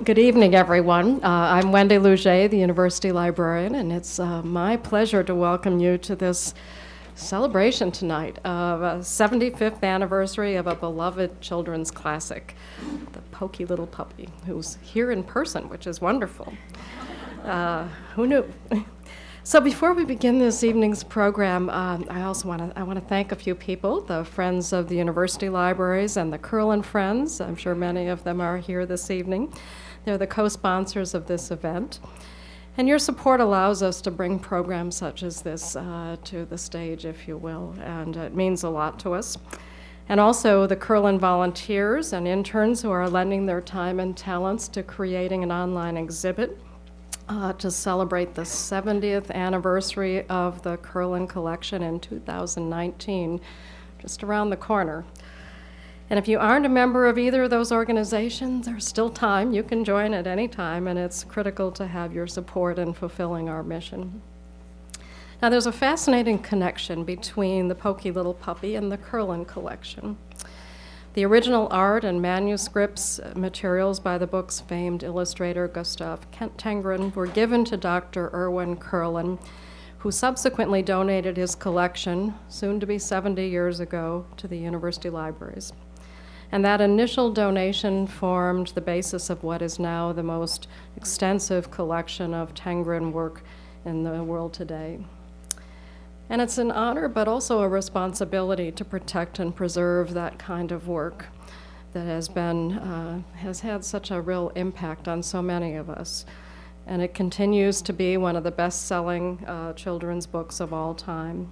Good evening, everyone. I'm Wendy Luget, the University Librarian, and it's my pleasure to welcome you to this celebration tonight of a 75th anniversary of a beloved children's classic, the Poky Little Puppy, who's here in person, which is wonderful. Who knew? So before we begin this evening's program, I also want to thank a few people, the Friends of the University Libraries and the Kerlan Friends. I'm sure many of them are here this evening. They're the co-sponsors of this event. And your support allows us to bring programs such as this to the stage, if you will, and it means a lot to us. And also the Kerlan volunteers and interns who are lending their time and talents to creating an online exhibit to celebrate the 70th anniversary of the Kerlan collection in 2019, just around the corner. And if you aren't a member of either of those organizations, there's still time. You can join at any time, and it's critical to have your support in fulfilling our mission. Now, there's a fascinating connection between the Poky Little Puppy and the Kerlan collection. The original art and manuscripts materials by the book's famed illustrator Gustav Tenggren were given to Dr. Erwin Kerlan, who subsequently donated his collection, soon to be 70 years ago, to the university libraries. And that initial donation formed the basis of what is now the most extensive collection of Tenggren work in the world today. And it's an honor, but also a responsibility to protect and preserve that kind of work that has had such a real impact on so many of us. And it continues to be one of the best-selling children's books of all time.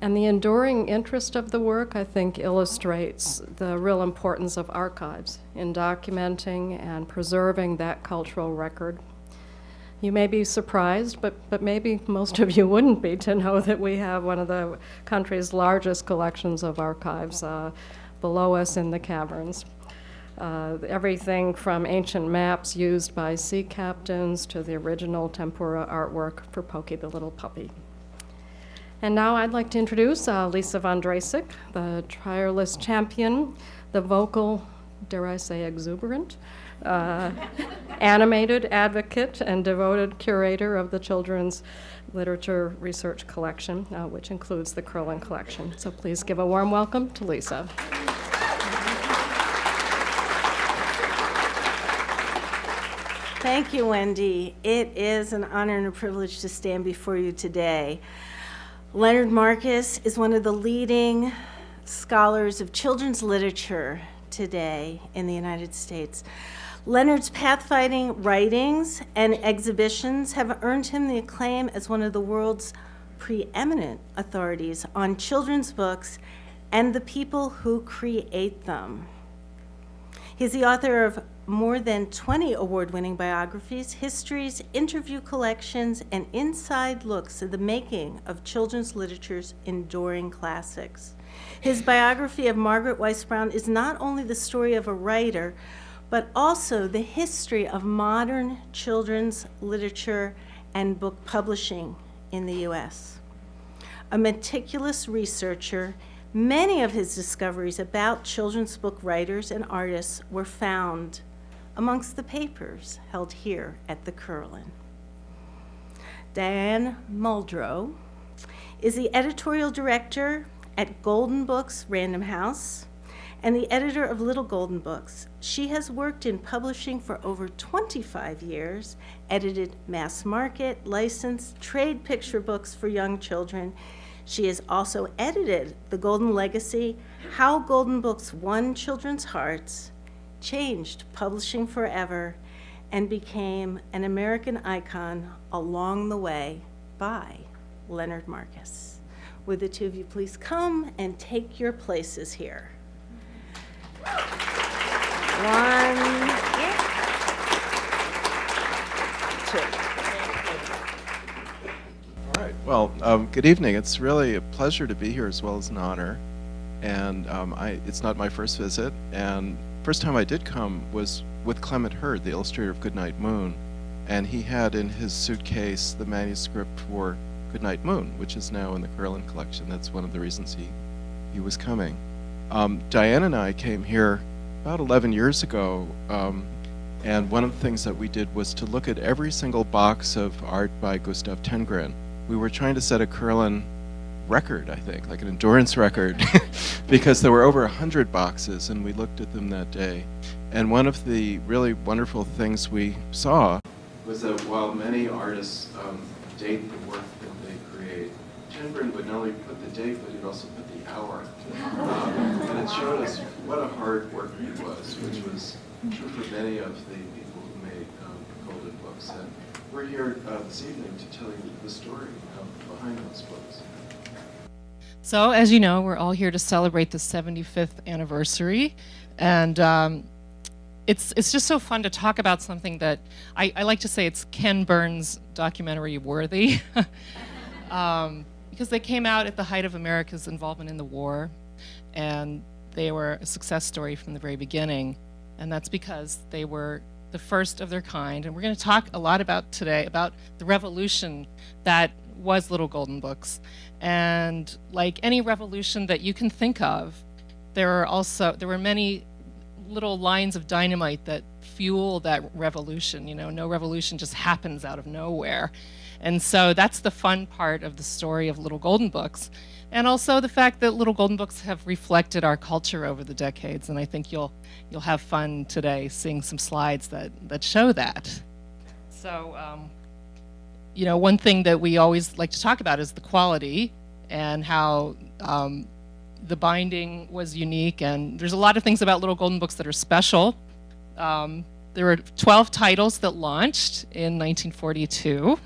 And the enduring interest of the work, I think, illustrates the real importance of archives in documenting and preserving that cultural record. You may be surprised, but maybe most of you wouldn't be, to know that we have one of the country's largest collections of archives below us in the caverns. Everything from ancient maps used by sea captains to the original tempera artwork for Poky the Little Puppy. And now I'd like to introduce Lisa von Drasik, the tireless champion, the vocal, dare I say exuberant, animated advocate and devoted curator of the Children's Literature Research Collection, which includes the Kerlan collection. So please give a warm welcome to Lisa. Thank you, Wendy. It is an honor and a privilege to stand before you today. Leonard Marcus is one of the leading scholars of children's literature today in the United States. Leonard's pathfinding writings and exhibitions have earned him the acclaim as one of the world's preeminent authorities on children's books and the people who create them. He's the author of more than 20 award-winning biographies, histories, interview collections, and inside looks at the making of children's literature's enduring classics. His biography of Margaret Weiss Brown is not only the story of a writer, but also the history of modern children's literature and book publishing in the U.S. A meticulous researcher, many of his discoveries about children's book writers and artists were found amongst the papers held here at the Kerlan. Diane Muldrow is the editorial director at Golden Books Random House and the editor of Little Golden Books. She has worked in publishing for over 25 years, edited mass market, licensed, trade picture books for young children. She has also edited The Golden Legacy, How Golden Books Won Children's Hearts, changed publishing forever, and became an American icon along the way by Leonard Marcus. Would the two of you please come and take your places here? One, two. All right. Well, good evening. It's really a pleasure to be here as well as an honor. And it's not my first visit. And first time I did come was with Clement Hurd, the illustrator of Goodnight Moon. And he had in his suitcase the manuscript for Goodnight Moon, which is now in the Kerlan collection. That's one of the reasons he was coming. Diane and I came here about 11 years ago And one of the things that we did was to look at every single box of art by Gustav Tenggren. We were trying to set a Kerlan record, I think, like an endurance record, because there were over 100 boxes, and we looked at them that day. And one of the really wonderful things we saw was that while many artists date the work that they create, Tenggren would not only put the date, but he'd also put the hour. And it showed us what a hard worker he was, which was true for many of the people who made golden books. And we're here this evening to tell you the story behind those books. So, as you know, we're all here to celebrate the 75th anniversary, and it's just so fun to talk about something that I like to say it's Ken Burns documentary worthy, because they came out at the height of America's involvement in the war, and they were a success story from the very beginning, and that's because they were the first of their kind. And we're going to talk a lot about today about the revolution that was Little Golden Books. And like any revolution that you can think of, there were many little lines of dynamite that fuel that revolution. You know, no revolution just happens out of nowhere. And so that's the fun part of the story of Little Golden Books. And also the fact that Little Golden Books have reflected our culture over the decades. And I think you'll have fun today seeing some slides that show that. So, you know, one thing that we always like to talk about is the quality and how the binding was unique. And there's a lot of things about Little Golden Books that are special. There were 12 titles that launched in 1942.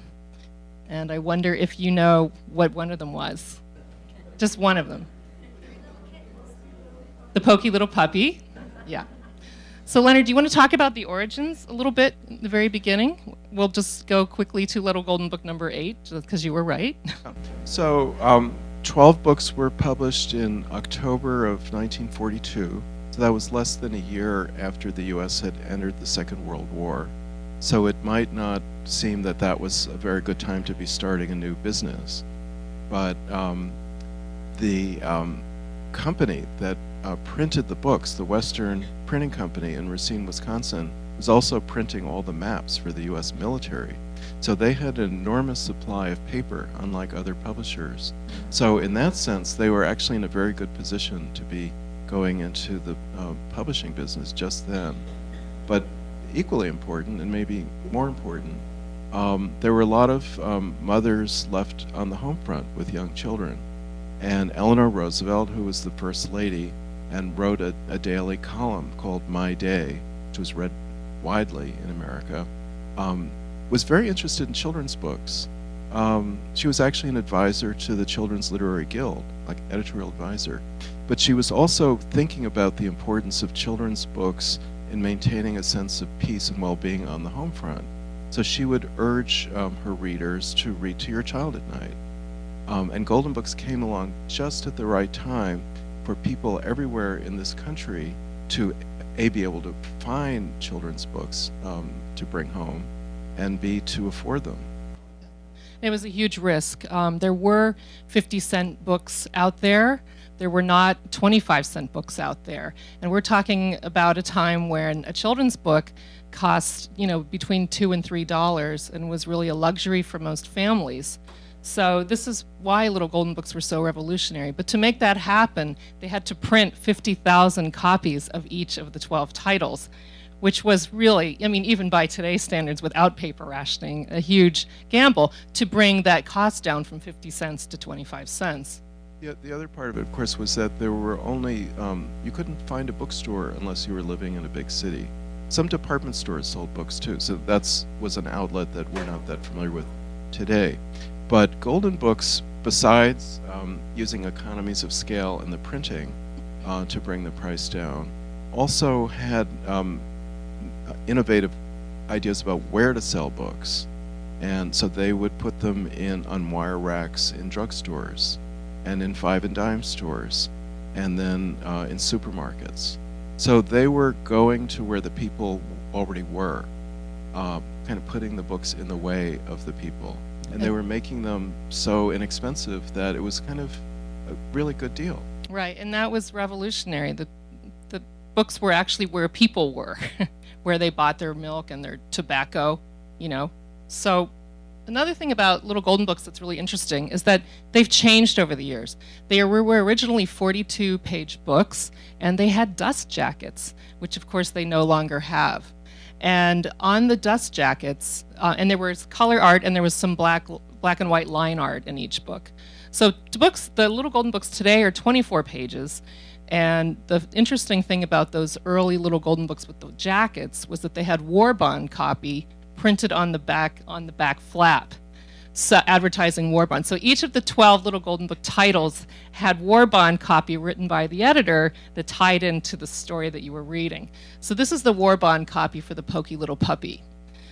And I wonder if you know what one of them was. Just one of them. The Poky Little Puppy. Yeah. So Leonard, do you want to talk about the origins a little bit in the very beginning? We'll just go quickly to Little Golden Book number 8, because you were right. So 12 books were published in October of 1942. So that was less than a year after the U.S. had entered the Second World War. So it might not seem that that was a very good time to be starting a new business. But the company that printed the books, the Western Printing Company in Racine, Wisconsin, was also printing all the maps for the U.S. military. So they had an enormous supply of paper, unlike other publishers. So in that sense, they were actually in a very good position to be going into the publishing business just then. But equally important, and maybe more important, there were a lot of mothers left on the home front with young children. And Eleanor Roosevelt, who was the First Lady, and wrote a daily column called My Day, which was read widely in America, was very interested in children's books. She was actually an advisor to the Children's Literary Guild, like editorial advisor. But she was also thinking about the importance of children's books in maintaining a sense of peace and well-being on the home front. So she would urge her readers to read to your child at night. And Golden Books came along just at the right time for people everywhere in this country to A, be able to find children's books to bring home, and B, to afford them. It was a huge risk. There were 50-cent books out there. There were not 25-cent books out there. And we're talking about a time when a children's book cost, you know, between $2 and $3 and was really a luxury for most families. So this is why Little Golden Books were so revolutionary. But to make that happen, they had to print 50,000 copies of each of the 12 titles, which was really, I mean, even by today's standards, without paper rationing, a huge gamble to bring that cost down from 50 cents to 25 cents. Yeah, the other part of it, of course, was that there were only, you couldn't find a bookstore unless you were living in a big city. Some department stores sold books too, so that was an outlet that we're not that familiar with today. But Golden Books, besides using economies of scale in the printing to bring the price down, also had innovative ideas about where to sell books. And so they would put them on wire racks in drugstores, and in 5 and dime stores, and then in supermarkets. So they were going to where the people already were, kind of putting the books in the way of the people. And they were making them so inexpensive that it was kind of a really good deal. Right, and that was revolutionary. The books were actually where people were, where they bought their milk and their tobacco, you know. So another thing about Little Golden Books that's really interesting is that they've changed over the years. They were originally 42-page books, and they had dust jackets, which of course they no longer have. And on the dust jackets, and there was color art, and there was some black and white line art in each book. So the Little Golden Books today are 24 pages. And the interesting thing about those early Little Golden Books with the jackets was that they had war bond copy printed on the back flap, so advertising war bond. So each of the 12 Little Golden Book titles had war bond copy written by the editor that tied into the story that you were reading. So this is the war bond copy for the Poky Little Puppy.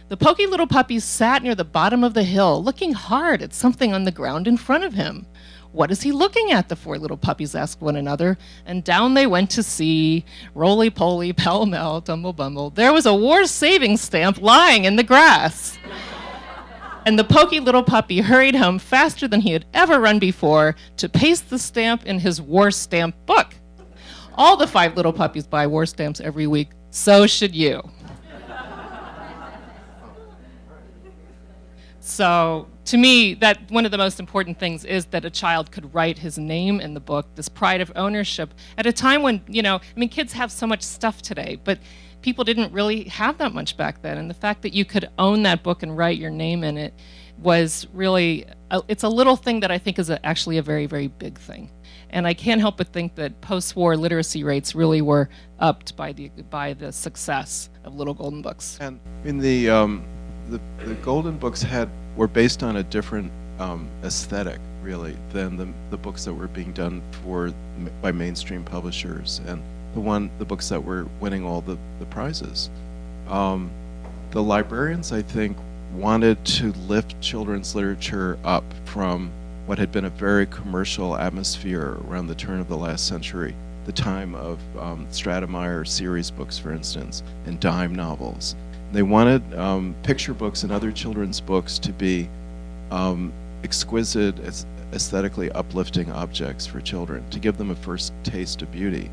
The Poky Little Puppy sat near the bottom of the hill, looking hard at something on the ground in front of him. "What is he looking at?" the 4 little puppies asked one another, and down they went to see. Roly-poly, pell-mell, tumble-bumble. There was a war savings stamp lying in the grass. And the Poky Little Puppy hurried home faster than he had ever run before to paste the stamp in his war stamp book. All the 5 little puppies buy war stamps every week. So should you. So to me, that one of the most important things is that a child could write his name in the book, this pride of ownership, at a time when, kids have so much stuff today, but people didn't really have that much back then. And the fact that you could own that book and write your name in it was really, it's a little thing that I think is actually a very, very big thing. And I can't help but think that post-war literacy rates really were upped by the success of Little Golden Books. And in the Golden Books were based on a different aesthetic, really, than the books that were being done by mainstream publishers, and the books that were winning all the prizes. The librarians, I think, wanted to lift children's literature up from what had been a very commercial atmosphere around the turn of the last century, the time of Stratemeyer series books, for instance, and dime novels. They wanted picture books and other children's books to be exquisite, aesthetically uplifting objects for children, to give them a first taste of beauty.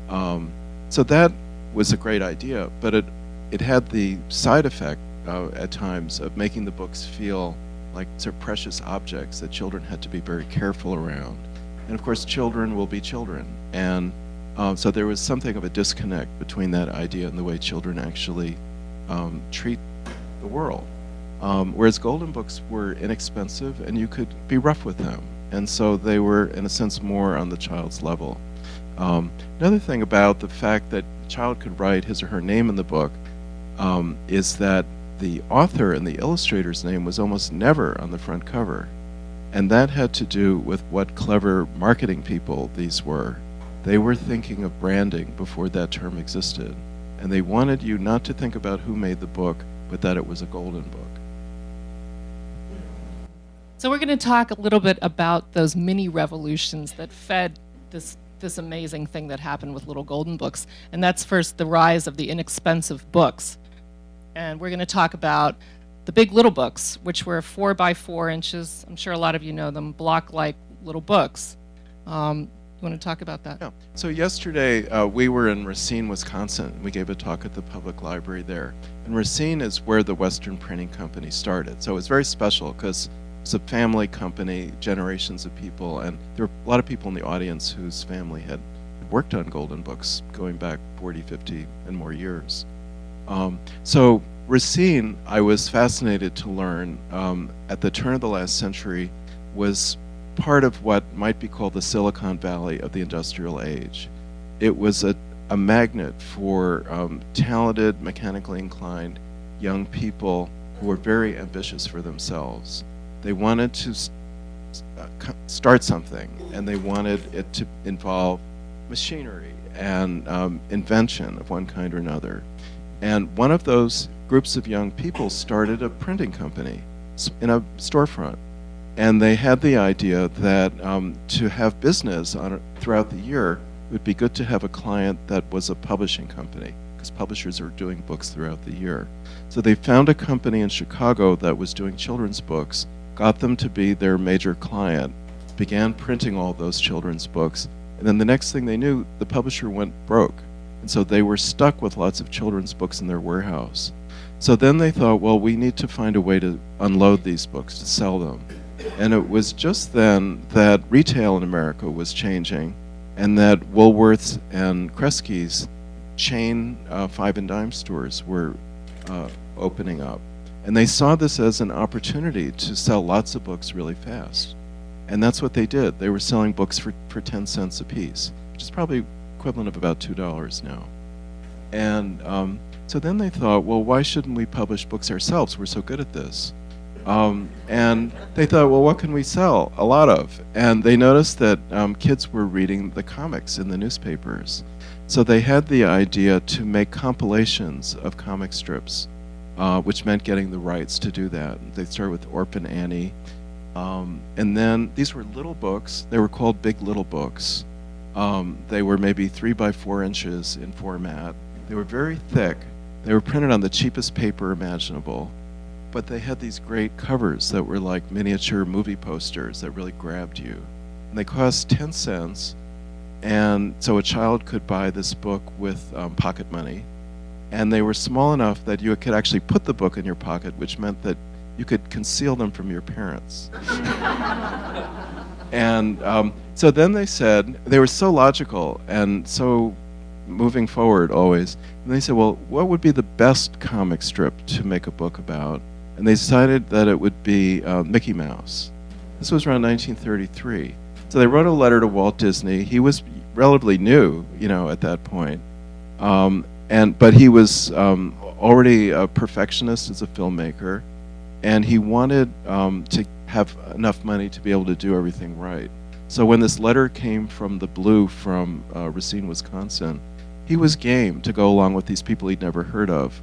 So that was a great idea, but it had the side effect at times of making the books feel like sort of precious objects that children had to be very careful around. And of course, children will be children. And so there was something of a disconnect between that idea and the way children actually treat the world. Whereas Golden Books were inexpensive and you could be rough with them. And so they were, in a sense, more on the child's level. Another thing about the fact that a child could write his or her name in the book is that the author and the illustrator's name was almost never on the front cover. And that had to do with what clever marketing people these were. They were thinking of branding before that term existed. And they wanted you not to think about who made the book, but that it was a golden book. So we're going to talk a little bit about those mini revolutions that fed this amazing thing that happened with Little Golden Books. And that's first the rise of the inexpensive books. And we're going to talk about the big little books, which were 4 by 4 inches. I'm sure a lot of you know them, block-like little books. You want to talk about that? Yeah. So yesterday we were in Racine, Wisconsin. We gave a talk at the public library there. And Racine is where the Western Printing Company started. So it's very special because it's a family company, generations of people, and there were a lot of people in the audience whose family had worked on Golden Books going back 40, 50, and more years. So Racine, I was fascinated to learn, at the turn of the last century, was part of what might be called the Silicon Valley of the industrial age. It was a magnet for talented, mechanically inclined young people who were very ambitious for themselves. They wanted to start something, and they wanted it to involve machinery and invention of one kind or another. And one of those groups of young people started a printing company in a storefront. And they had the idea that to have business throughout the year, it would be good to have a client that was a publishing company, because publishers are doing books throughout the year. So they found a company in Chicago that was doing children's books, got them to be their major client, began printing all those children's books, and then the next thing they knew, the publisher went broke. And so they were stuck with lots of children's books in their warehouse. So then they thought, well, we need to find a way to unload these books, to sell them. And it was just then that retail in America was changing, and that Woolworth's and Kresge's chain 5 and dime stores were opening up. And they saw this as an opportunity to sell lots of books really fast. And that's what they did. They were selling books for 10 cents a piece, which is probably equivalent of about $2 now. And so then they thought, well, why shouldn't we publish books ourselves? We're so good at this. And they thought, well, what can we sell? A lot of. And they noticed that kids were reading the comics in the newspapers. So they had the idea to make compilations of comic strips, which meant getting the rights to do that. They started with Orphan Annie. And then these were little books. They were called Big Little Books. They were maybe 3 by 4 inches in format. They were very thick. They were printed on the cheapest paper imaginable. But they had these great covers that were like miniature movie posters that really grabbed you. And they cost 10 cents. And so a child could buy this book with pocket money. And they were small enough that you could actually put the book in your pocket, which meant that you could conceal them from your parents. And so then they said, they were so logical and so moving forward always. And they said, well, what would be the best comic strip to make a book about? And they decided that it would be Mickey Mouse. This was around 1933. So they wrote a letter to Walt Disney. He was relatively new, at that point. But he was already a perfectionist as a filmmaker, and he wanted to have enough money to be able to do everything right. So when this letter came from the Blue from Racine, Wisconsin, he was game to go along with these people he'd never heard of,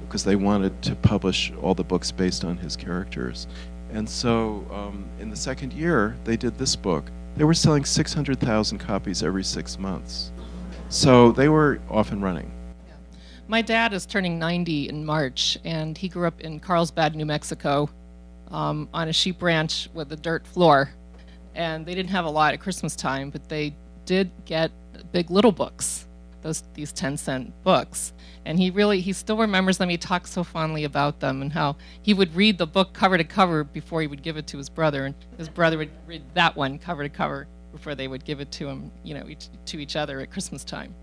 because they wanted to publish all the books based on his characters. And so in the second year, they did this book. They were selling 600,000 copies every 6 months. So they were off and running. My dad is turning 90 in March, and he grew up in Carlsbad, New Mexico, on a sheep ranch with a dirt floor. And they didn't have a lot at Christmas time, but they did get Big Little Books, these 10-cent books. And he still remembers them. He talks so fondly about them and how he would read the book cover to cover before he would give it to his brother, and his brother would read that one cover to cover before they would give it to him, to each other at Christmas time.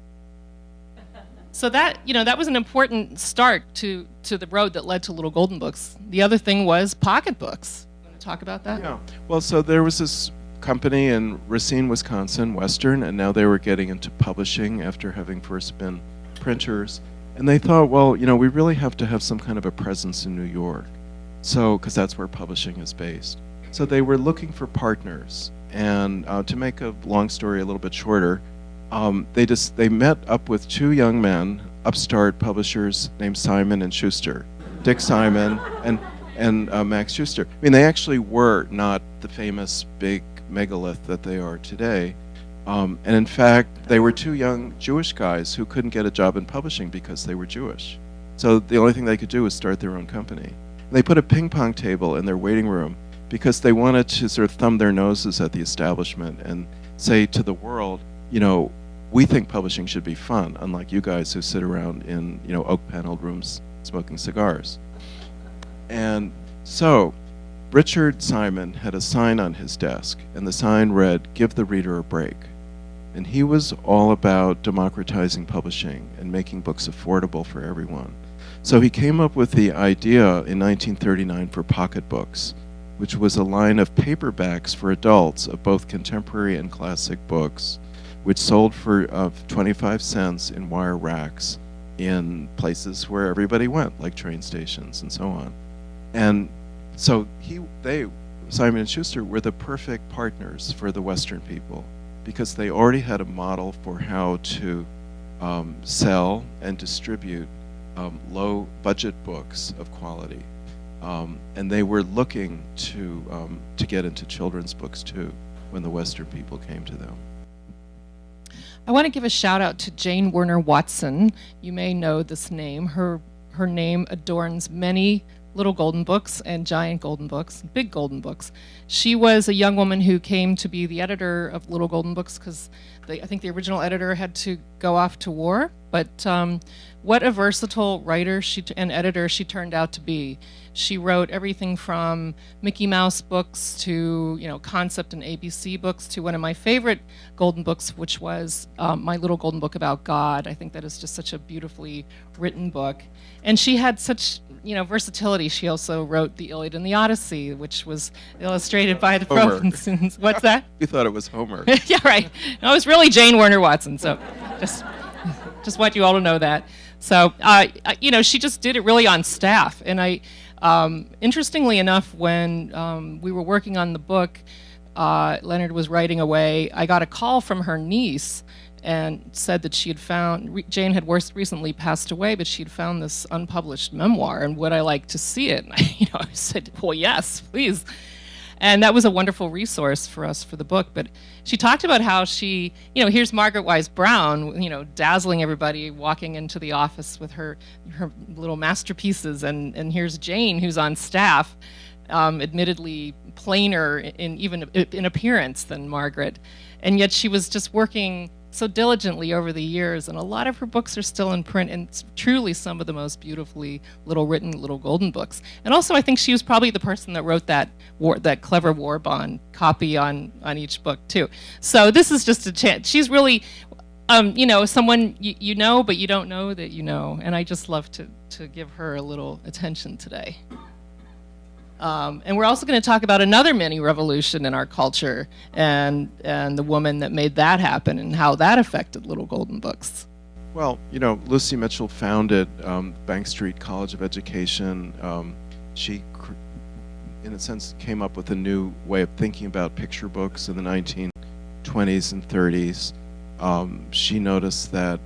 So that was an important start to the road that led to Little Golden Books. The other thing was pocketbooks. You want to talk about that? Yeah. Well, so there was this company in Racine, Wisconsin, Western, and now they were getting into publishing after having first been printers. And they thought, well, we really have to have some kind of a presence in New York, because that's where publishing is based. So they were looking for partners. And to make a long story a little bit shorter, they met up with 2 young men, upstart publishers named Simon and Schuster, Dick Simon and Max Schuster. I mean, they actually were not the famous big megalith that they are today. And in fact, they were 2 young Jewish guys who couldn't get a job in publishing because they were Jewish. So the only thing they could do was start their own company. And they put a ping pong table in their waiting room because they wanted to sort of thumb their noses at the establishment and say to the world, we think publishing should be fun, unlike you guys who sit around in oak-paneled rooms smoking cigars. And so Richard Simon had a sign on his desk, and the sign read, "Give the reader a break." And he was all about democratizing publishing and making books affordable for everyone. So he came up with the idea in 1939 for pocketbooks, which was a line of paperbacks for adults of both contemporary and classic books, which sold for 25 cents in wire racks in places where everybody went, like train stations and so on. And so Simon and Schuster were the perfect partners for the Western people, because they already had a model for how to sell and distribute low budget books of quality. And they were looking to get into children's books too when the Western people came to them. I want to give a shout out to Jane Werner Watson. You may know this name. Her name adorns many Little Golden Books and Giant Golden Books, Big Golden Books. She was a young woman who came to be the editor of Little Golden Books because I think the original editor had to go off to war. But what a versatile writer and editor she turned out to be. She wrote everything from Mickey Mouse books to concept and ABC books to one of my favorite golden books, which was My Little Golden Book About God. I think that is just such a beautifully written book. And she had such versatility. She also wrote The Iliad and the Odyssey, which was illustrated by the Homer. Provinsons. What's that? We thought it was Homer. Yeah, right. No, it was really Jane Warner Watson. So just want you all to know that. So, she just did it really on staff. And interestingly enough, when we were working on the book, Leonard was writing away, I got a call from her niece and said that she had found, Jane had recently passed away, but she had found this unpublished memoir, and would I like to see it? And I said, well, yes, please. And that was a wonderful resource for us for the book. But she talked about how she, here's Margaret Wise Brown, dazzling everybody, walking into the office with her little masterpieces, and here's Jane, who's on staff, admittedly plainer in appearance than Margaret, and yet she was just working so diligently over the years, and a lot of her books are still in print, and it's truly some of the most beautifully written little golden books. And also, I think she was probably the person that wrote that clever war bond copy on each book too. So this is just a chance. She's really, someone you know, but you don't know that you know, and I just love to give her a little attention today. And we're also going to talk about another mini revolution in our culture and the woman that made that happen and how that affected Little Golden Books. Well, Lucy Mitchell founded Bank Street College of Education. She, in a sense, came up with a new way of thinking about picture books in the 1920s and 30s. She noticed that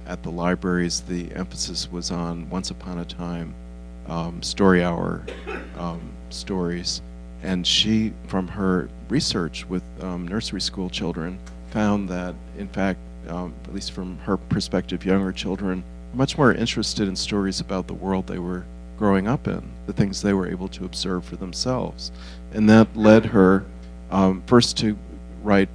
at the libraries, the emphasis was on Once Upon a Time, story hour stories, and she, from her research with nursery school children, found that, in fact, at least from her perspective, younger children were much more interested in stories about the world they were growing up in, the things they were able to observe for themselves. And that led her first to write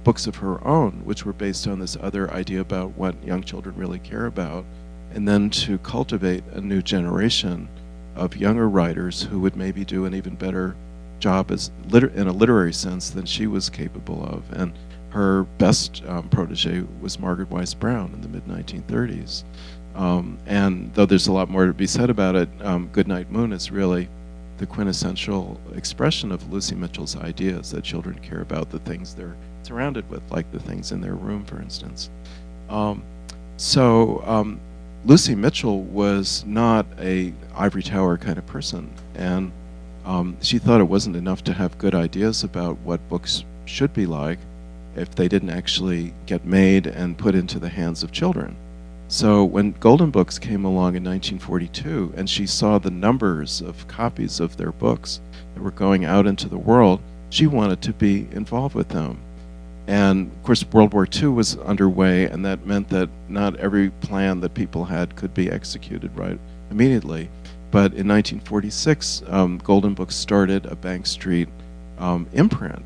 books of her own, which were based on this other idea about what young children really care about, and then to cultivate a new generation of younger writers who would maybe do an even better job in a literary sense than she was capable of. And her best protege was Margaret Wise Brown in the mid-1930s. And though there's a lot more to be said about it, Goodnight Moon is really the quintessential expression of Lucy Mitchell's ideas that children care about the things they're surrounded with, like the things in their room, for instance. Lucy Mitchell was not a ivory tower kind of person, and she thought it wasn't enough to have good ideas about what books should be like if they didn't actually get made and put into the hands of children. So when Golden Books came along in 1942 and she saw the numbers of copies of their books that were going out into the world, she wanted to be involved with them. And of course, World War II was underway, and that meant that not every plan that people had could be executed right immediately. But in 1946, Golden Books started a Bank Street imprint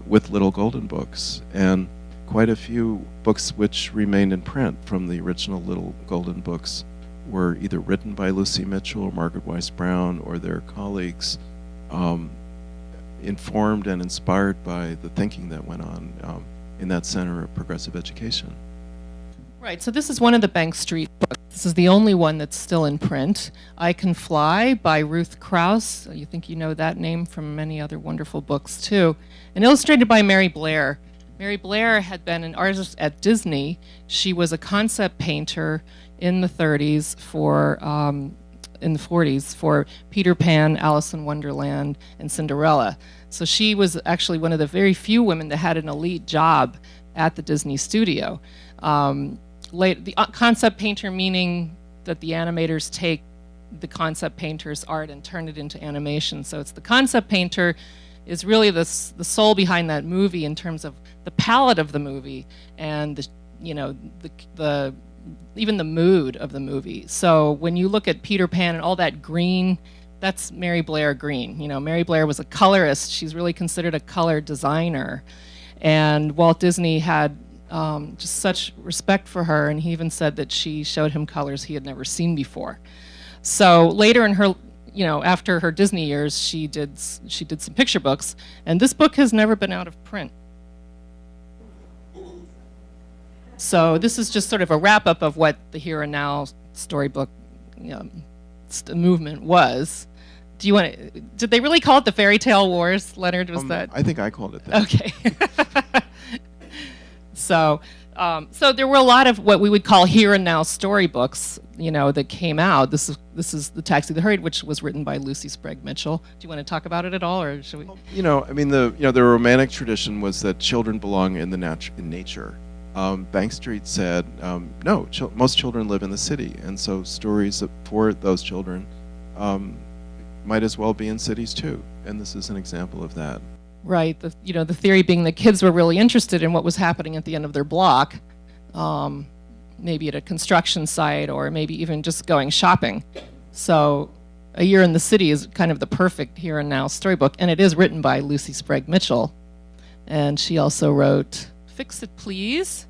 with Little Golden Books, and quite a few books which remained in print from the original Little Golden Books were either written by Lucy Mitchell or Margaret Wise Brown or their colleagues, informed and inspired by the thinking that went on in that center of progressive education. Right, so this is one of the Bank Street books. This is the only one that's still in print. I Can Fly by Ruth Krauss. You think you know that name from many other wonderful books too. And illustrated by Mary Blair. Mary Blair had been an artist at Disney. She was a concept painter in the 30s in the 40s for Peter Pan, Alice in Wonderland, and Cinderella. So she was actually one of the very few women that had an elite job at the Disney studio. The concept painter meaning that the animators take the concept painter's art and turn it into animation. So it's the concept painter is really the soul behind that movie in terms of the palette of the movie and the even the mood of the movie. So when you look at Peter Pan and all that green, that's Mary Blair green. You know, Mary Blair was a colorist. She's really considered a color designer. And Walt Disney had just such respect for her, and he even said that she showed him colors he had never seen before. So later in her, you know, after her Disney years, she did some picture books, and this book has never been out of print. So this is just sort of a wrap-up of what the Here and Now storybook movement was. Do you want to? Did they really call it the Fairy Tale Wars, Leonard? Was that? I think I called it that. Okay. So there were a lot of what we would call Here and Now storybooks, you know, that came out. This is The Taxi That Hurried, which was written by Lucy Sprague Mitchell. Do you want to talk about it at all, or should we? You know, I mean, the romantic tradition was that children belong in in nature. Bank Street said, no, most children live in the city, and so stories for those children might as well be in cities too. And this is an example of that. Right. The theory being that kids were really interested in what was happening at the end of their block, maybe at a construction site or maybe even just going shopping. So A Year in the City is kind of the perfect Here and Now storybook, and it is written by Lucy Sprague Mitchell. And she also wrote Fix It Please.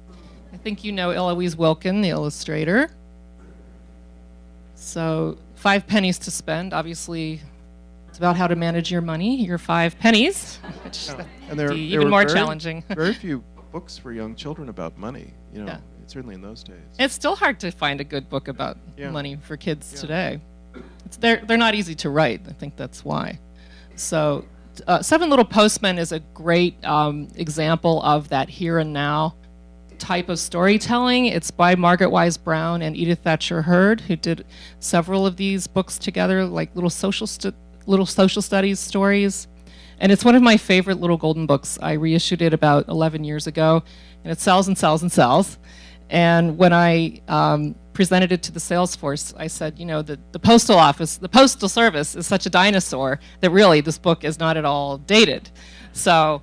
I think you know Eloise Wilkin, the illustrator. So 5 pennies to spend. Obviously, it's about how to manage your money, your 5 pennies, which And would be even more challenging. Very few books for young children about money, you know, Yeah. certainly in those days. It's still hard to find a good book about Yeah. money for kids Yeah. today. They're not easy to write. I think that's why. So Seven Little Postmen is a great example of that here and now type of storytelling. It's by Margaret Wise Brown and Edith Thatcher Hurd, who did several of these books together, like little social studies stories. And it's one of my favorite little golden books. I reissued it about 11 years ago, and it sells and sells and sells. And when I presented it to the sales force, I said, you know, the postal office, the postal service is such a dinosaur that really this book is not at all dated. So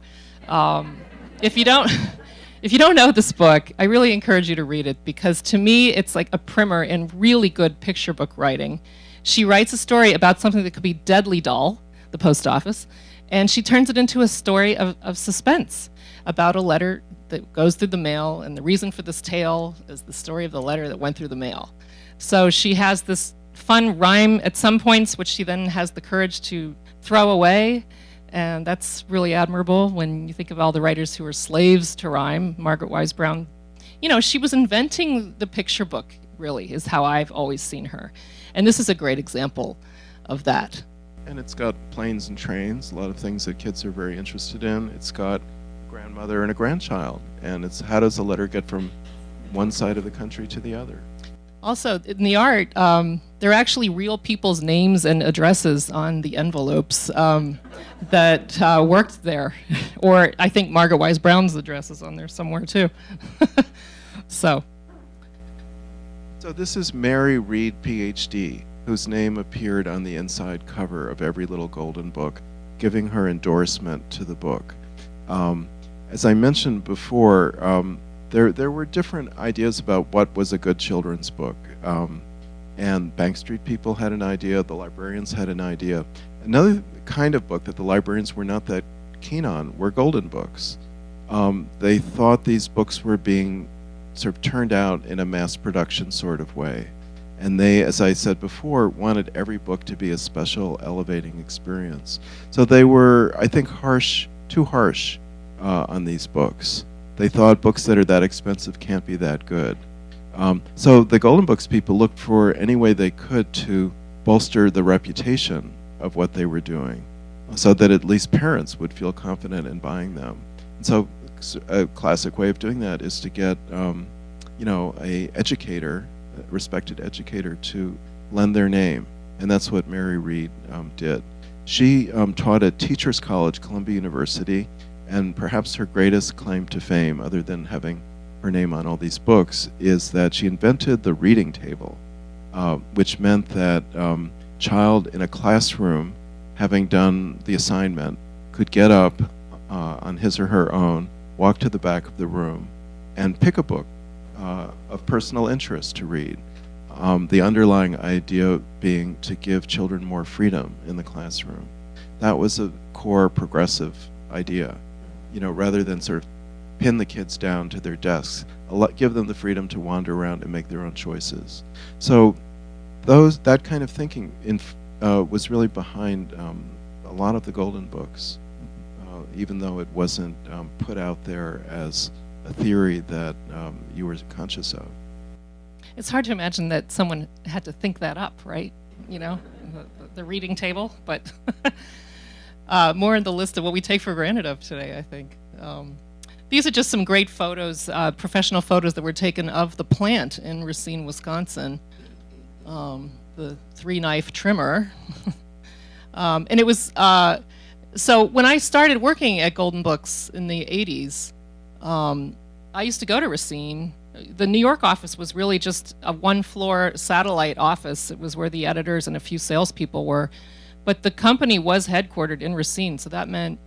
if you don't know this book, I really encourage you to read it, because to me it's like a primer in really good picture book writing. She writes a story about something that could be deadly dull, the post office, and she turns it into a story of suspense about a letter that goes through the mail, and the reason for this tale is the story of the letter that went through the mail. So she has this fun rhyme at some points, which she then has the courage to throw away, and that's really admirable when you think of all the writers who were slaves to rhyme. Margaret Wise Brown, you know, she was inventing the picture book, really, is how I've always seen her. And this is a great example of that. And it's got planes and trains, a lot of things that kids are very interested in. It's got a grandmother and a grandchild, and it's how does a letter get from one side of the country to the other. Also, in the art, there are actually real people's names and addresses on the envelopes that worked there. Or I think Margaret Wise Brown's address is on there somewhere too. So this is Mary Reed, PhD, whose name appeared on the inside cover of every little golden book, giving her endorsement to the book. As I mentioned before, there were different ideas about what was a good children's book. And Bank Street people had an idea, the librarians had an idea. Another kind of book that the librarians were not that keen on were golden books. They thought these books were being sort of turned out in a mass production sort of way. And they, as I said before, wanted every book to be a special, elevating experience. So they were, I think, too harsh on these books. They thought books that are that expensive can't be that good. So the Golden Books people looked for any way they could to bolster the reputation of what they were doing, so that at least parents would feel confident in buying them. And so a classic way of doing that is to get, a educator, a respected educator, to lend their name, and that's what Mary Reed did. She taught at Teachers College, Columbia University, and perhaps her greatest claim to fame, other than having her name on all these books, is that she invented the reading table, which meant that child in a classroom, having done the assignment, could get up on his or her own, walk to the back of the room, and pick a book of personal interest to read. The underlying idea being to give children more freedom in the classroom. That was a core progressive idea, rather than sort of pin the kids down to their desks, give them the freedom to wander around and make their own choices. So that kind of thinking was really behind a lot of the Golden Books, even though it wasn't put out there as a theory that you were conscious of. It's hard to imagine that someone had to think that up, right? The reading table, but more in the list of what we take for granted of today, I think. These are just some great photos, professional photos that were taken of the plant in Racine, Wisconsin. The 3-knife trimmer. And it was, so when I started working at Golden Books in the 80s, I used to go to Racine. The New York office was really just a one-floor satellite office. It was where the editors and a few salespeople were. But the company was headquartered in Racine, so that meant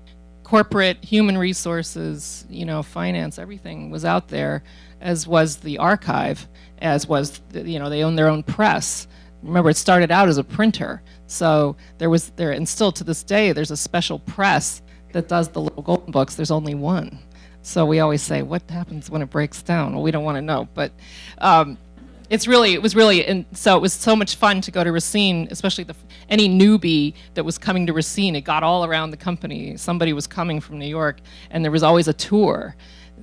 corporate, human resources, finance, everything was out there, as was the archive, as was, they own their own press. Remember, it started out as a printer. So and still to this day, there's a special press that does the little Golden Books. There's only one. So we always say, what happens when it breaks down? Well, we don't want to know, but and so it was so much fun to go to Racine, especially any newbie that was coming to Racine. It got all around the company. Somebody was coming from New York, and there was always a tour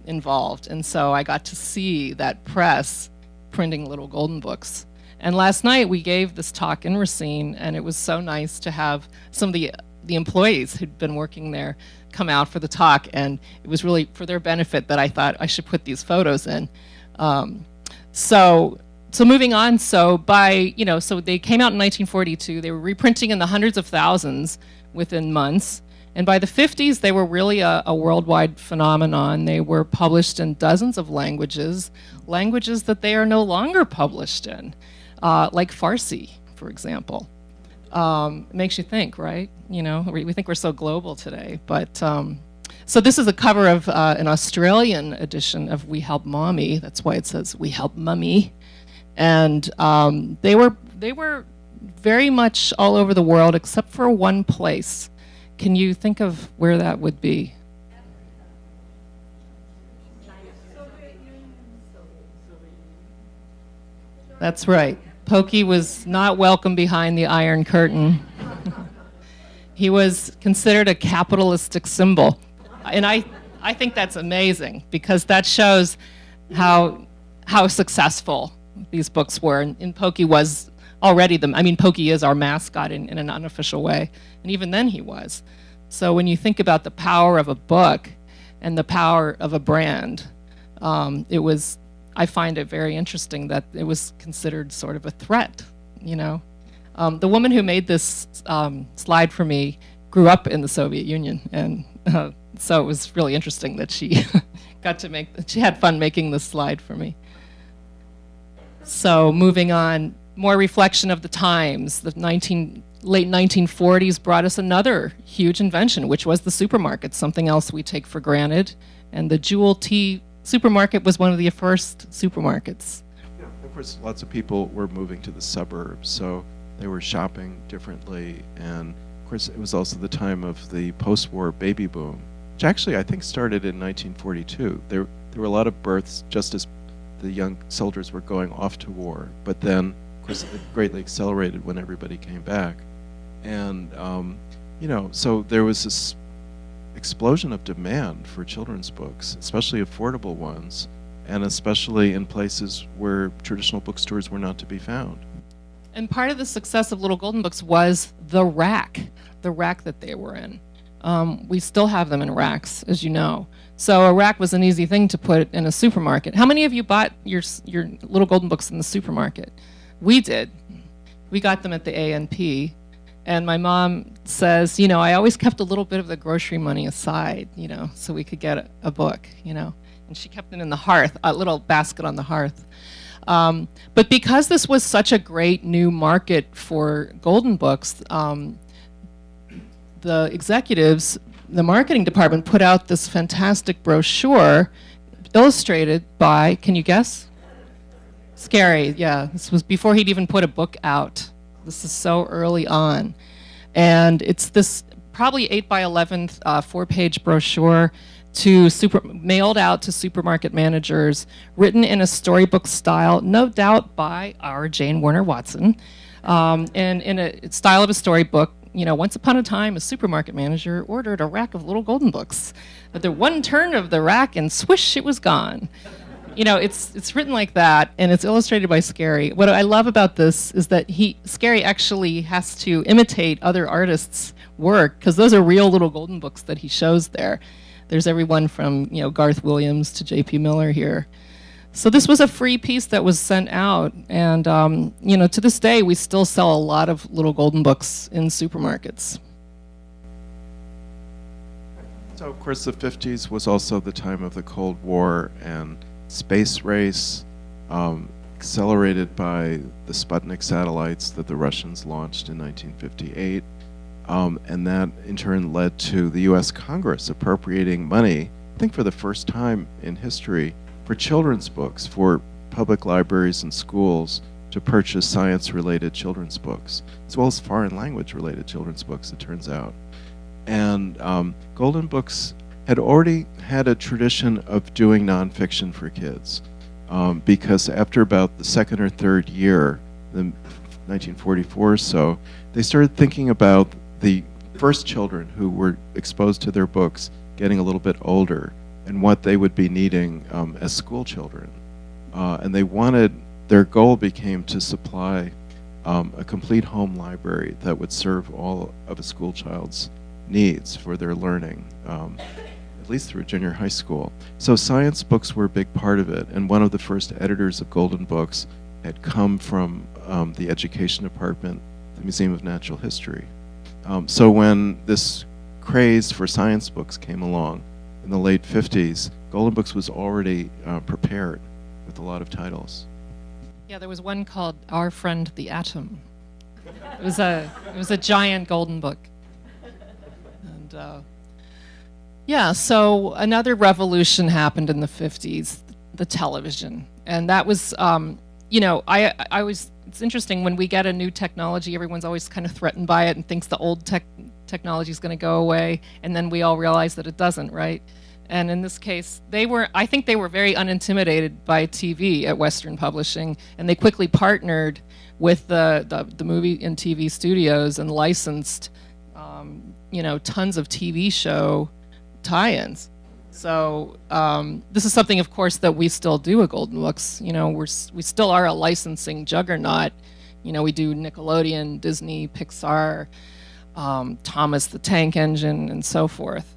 involved. And so I got to see that press printing little Golden Books. And last night we gave this talk in Racine, and it was so nice to have some of the employees who'd been working there come out for the talk, and it was really for their benefit that I thought I should put these photos in. So moving on, so they came out in 1942. They were reprinting in the hundreds of thousands within months. And by the 50s, they were really a worldwide phenomenon. They were published in dozens of languages that they are no longer published in, like Farsi, for example. It makes you think, right? We think we're so global today. But so this is a cover of an Australian edition of We Help Mommy. That's why it says We Help Mummy. And they were very much all over the world, except for one place. Can you think of where that would be? That's right. Poky was not welcome behind the Iron Curtain. He was considered a capitalistic symbol. And I think that's amazing, because that shows how successful these books were. And Poky was already Poky is our mascot in an unofficial way. And even then he was. So when you think about the power of a book and the power of a brand, I find it very interesting that it was considered sort of a threat, The woman who made this slide for me grew up in the Soviet Union, and so it was really interesting that she she had fun making this slide for me. So moving on, more reflection of the times. The late 1940s brought us another huge invention, which was the supermarket, something else we take for granted. And the Jewel Tea supermarket was one of the first supermarkets. Yeah, of course, lots of people were moving to the suburbs, so they were shopping differently. And of course, it was also the time of the post-war baby boom, which actually I think started in 1942. There were a lot of births just as the young soldiers were going off to war, but then, of course, it greatly accelerated when everybody came back. And, so there was this explosion of demand for children's books, especially affordable ones, and especially in places where traditional bookstores were not to be found. And part of the success of Little Golden Books was the rack that they were in. We still have them in racks, as you know. So a rack was an easy thing to put in a supermarket. How many of you bought your Little Golden Books in the supermarket? We did. We got them at the A&P. And my mom says, I always kept a little bit of the grocery money aside, so we could get a book, And she kept it in the hearth, a little basket on the hearth. But because this was such a great new market for Golden Books, the executives, the marketing department put out this fantastic brochure illustrated by, can you guess? Scary, yeah. This was before he'd even put a book out. This is so early on. And it's this probably 8 by 11 4-page brochure mailed out to supermarket managers, written in a storybook style, no doubt by our Jane Warner Watson, and in a style of a storybook. You know, once upon a time, a supermarket manager ordered a rack of little golden books. But the one turn of the rack, and swish, it was gone. You know, it's written like that, and it's illustrated by Scary. What I love about this is that Scary actually has to imitate other artists' work, because those are real little golden books that he shows there. There's everyone from, you know, Garth Williams to J.P. Miller here. So this was a free piece that was sent out, and you know, to this day, we still sell a lot of little golden books in supermarkets. So, of course, the 50s was also the time of the Cold War and space race, accelerated by the Sputnik satellites that the Russians launched in 1958. And that in turn led to the US Congress appropriating money, I think for the first time in history, for children's books, for public libraries and schools to purchase science-related children's books, as well as foreign language-related children's books, it turns out. And Golden Books had already had a tradition of doing nonfiction for kids, because after about the second or third year, the 1944 or so, they started thinking about the first children who were exposed to their books getting a little bit older and what they would be needing as school children. And their goal became to supply a complete home library that would serve all of a school child's needs for their learning, at least through junior high school. So science books were a big part of it, and one of the first editors of Golden Books had come from the education department, the Museum of Natural History. So when this craze for science books came along in the late 50s, Golden Books was already prepared with a lot of titles. Yeah, there was one called Our Friend the Atom. It was a giant golden book. And yeah, so another revolution happened in the 50s, the television. And that was, you know, it's interesting when we get a new technology, everyone's always kind of threatened by it and thinks the old technology is going to go away, and then we all realize that it doesn't, right? And in this case, I think they were very unintimidated by TV at Western Publishing, and they quickly partnered with the movie and TV studios and licensed, you know, tons of TV show tie-ins. So this is something, of course, that we still do at Golden Books. You know, we still are a licensing juggernaut. You know, we do Nickelodeon, Disney, Pixar, Thomas the Tank Engine, and so forth.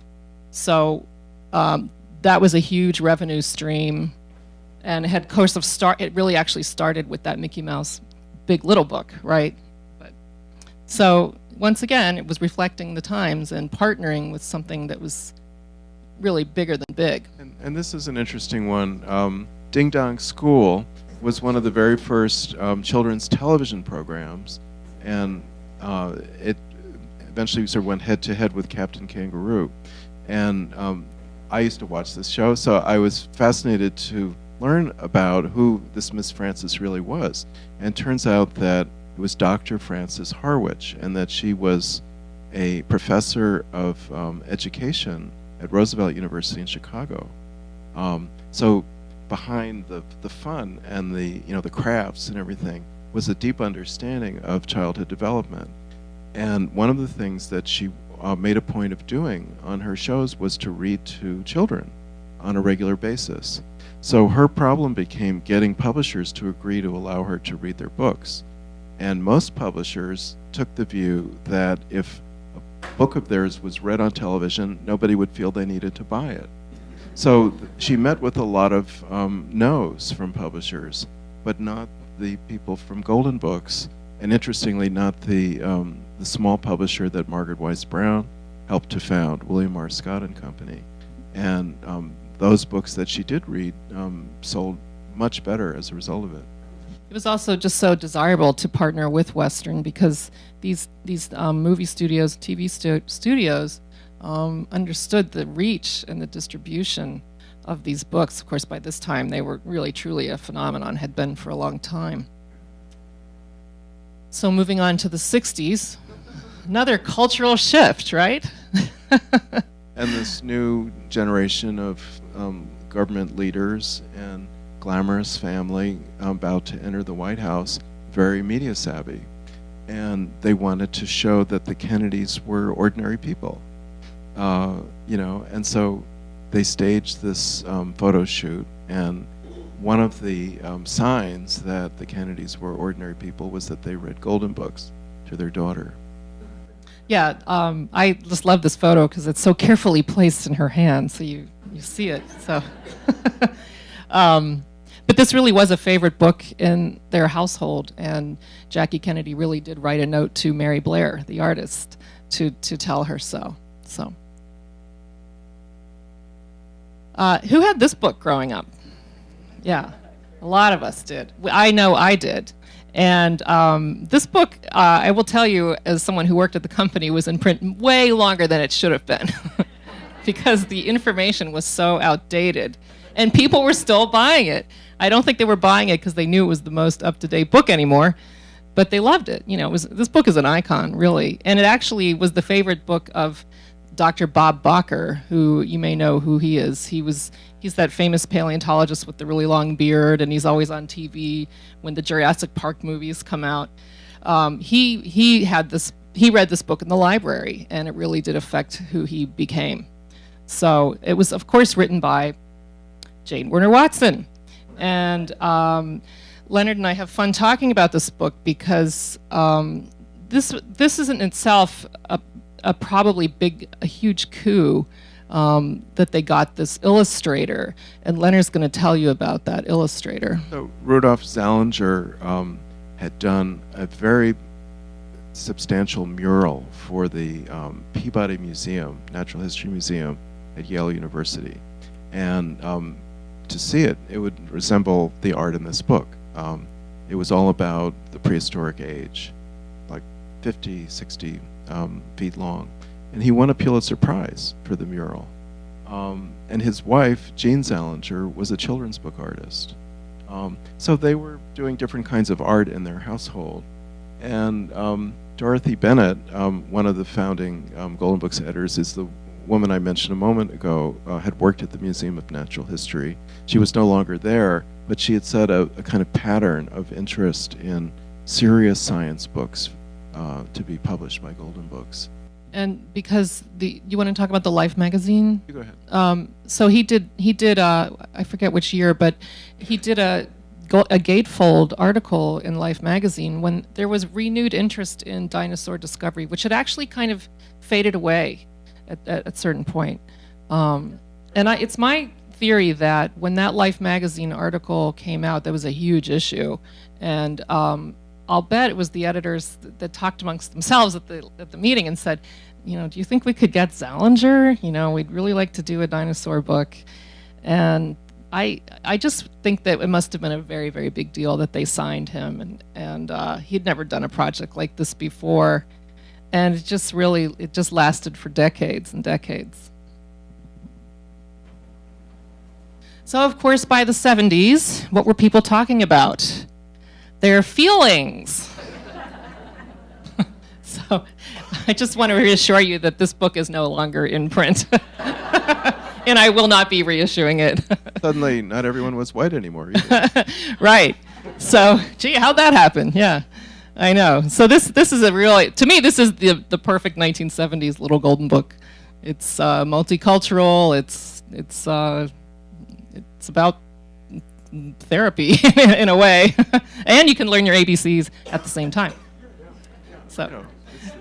So that was a huge revenue stream, and it had, of course, it really actually started with that Mickey Mouse Big Little book, right? So once again, it was reflecting the times and partnering with something that was really bigger than big. And this is an interesting one. Ding Dong School was one of the very first children's television programs, and it eventually sort of went head-to-head with Captain Kangaroo. And I used to watch this show, so I was fascinated to learn about who this Miss Frances really was. And it turns out that it was Dr. Frances Harwich, and that she was a professor of education at Roosevelt University in Chicago. So behind the fun and the crafts and everything was a deep understanding of childhood development. And one of the things that she made a point of doing on her shows was to read to children on a regular basis. So her problem became getting publishers to agree to allow her to read their books. And most publishers took the view that if a book of theirs was read on television, nobody would feel they needed to buy it. So she met with a lot of no's from publishers, but not the people from Golden Books, and interestingly, not the small publisher that Margaret Weiss Brown helped to found, William R. Scott and Company. And those books that she did read sold much better as a result of it. It was also just so desirable to partner with Western, because these movie studios, TV studios understood the reach and the distribution of these books. Of course, by this time, they were really, truly a phenomenon, had been for a long time. So moving on to the 60s, another cultural shift, right? And this new generation of government leaders and glamorous family about to enter the White House, very media savvy. And they wanted to show that the Kennedys were ordinary people. And so they staged this photo shoot, and one of the signs that the Kennedys were ordinary people was that they read Golden Books to their daughter. Yeah, I just love this photo because it's so carefully placed in her hand, so you see it. So, but this really was a favorite book in their household, and Jackie Kennedy really did write a note to Mary Blair, the artist, to tell her so. Who had this book growing up? Yeah, a lot of us did. I know I did. And this book, I will tell you, as someone who worked at the company, was in print way longer than it should have been because the information was so outdated. And people were still buying it. I don't think they were buying it because they knew it was the most up-to-date book anymore, but they loved it. This book is an icon, really. And it actually was the favorite book of Dr. Bob Bacher, who you may know who he is. He's that famous paleontologist with the really long beard, and he's always on TV when the Jurassic Park movies come out. He read this book in the library, and it really did affect who he became. So it was, of course, written by Jane Werner Watson. And Leonard and I have fun talking about this book because this is in itself a probably a huge coup that they got this illustrator, and Leonard's going to tell you about that illustrator. So Rudolf Zallinger had done a very substantial mural for the Peabody Museum, Natural History Museum at Yale University, and to see it, it would resemble the art in this book. It was all about the prehistoric age, like 50, 60 feet long. And he won a Pulitzer Prize for the mural. And his wife, Jean Zallinger, was a children's book artist. So they were doing different kinds of art in their household. And Dorothy Bennett, one of the founding Golden Books editors, is the woman I mentioned a moment ago, had worked at the Museum of Natural History. She was no longer there, but she had set a kind of pattern of interest in serious science books to be published by Golden Books. And because you want to talk about the Life magazine? You go ahead. So he did I forget which year, but he did a gatefold article in Life magazine when there was renewed interest in dinosaur discovery, which had actually kind of faded away at a certain point. It's my theory that when that Life magazine article came out, that was a huge issue, and I'll bet it was the editors that talked amongst themselves at the meeting and said, do you think we could get Zallinger? We'd really like to do a dinosaur book. And I just think that it must have been a very, very big deal that they signed him, and he'd never done a project like this before. And it just lasted for decades and decades. So of course, by the 70s, what were people talking about? Their feelings. So I just want to reassure you that this book is no longer in print. And I will not be reissuing it. Suddenly, not everyone was white anymore either. Right. So, gee, how'd that happen? Yeah, I know. So this is to me, this is the perfect 1970s little golden book. It's multicultural. It's about therapy in a way, and you can learn your ABCs at the same time. So,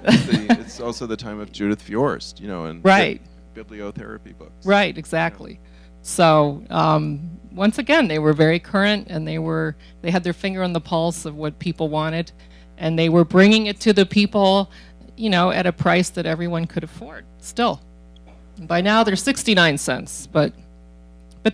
it's also the time of Judith Viorst, and right. Bibliotherapy books. Right, exactly. So once again, they were very current, and they had their finger on the pulse of what people wanted, and they were bringing it to the people, at a price that everyone could afford. Still, by now they're 69 cents, but